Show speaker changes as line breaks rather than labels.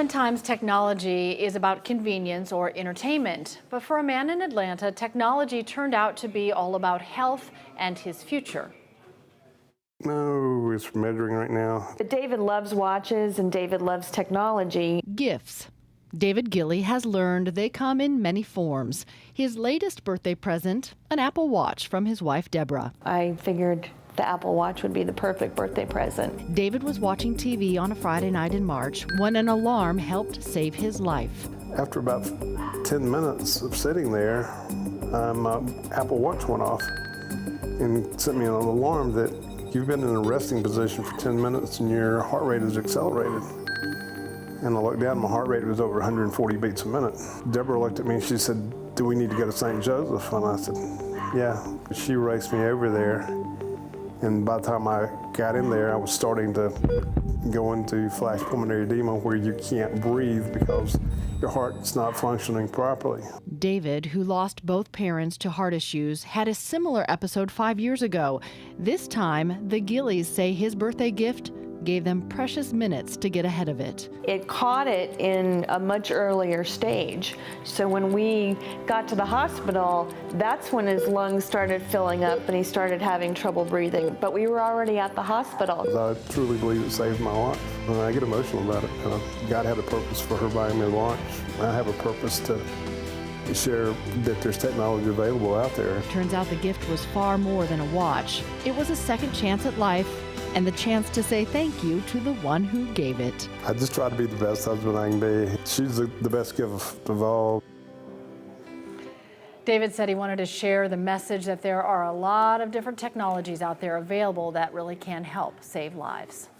Oftentimes, technology is about convenience or entertainment. But for a man in Atlanta, technology turned out to be all about health and his future.
No, it's measuring right now.
But David loves watches and David loves technology.
Gifts. David Gilley has learned they come in many forms. His latest birthday present, an Apple Watch from his wife, Deborah.
I figured the Apple Watch would be the perfect birthday present.
David was watching TV on a Friday night in March when an alarm helped save his life.
After about 10 minutes of sitting there, my Apple Watch went off and sent me an alarm that you've been in a resting position for 10 minutes and your heart rate is accelerated. And I looked down, my heart rate was over 140 beats a minute. Deborah looked at me and she said, "Do we need to go to St. Joseph?" And I said, "Yeah." She raced me over there. And by the time I got in there, I was starting to go into flash pulmonary edema where you can't breathe because your heart's not functioning properly.
David, who lost both parents to heart issues, had a similar episode 5 years ago. This time, the Gilleys say his birthday gift gave them precious minutes to get ahead of it.
It caught it in a much earlier stage. So when we got to the hospital, that's when his lungs started filling up and he started having trouble breathing. But we were already at the hospital.
I truly believe it saved my life. And I get emotional about it. God had a purpose for her buying me a watch. I have a purpose to share that there's technology available out there.
Turns out the gift was far more than a watch. It was a second chance at life and the chance to say thank you to the one who gave it.
I just try to be the best husband I can be. She's the best gift of all.
David said he wanted to share the message that there are a lot of different technologies out there available that really can help save lives.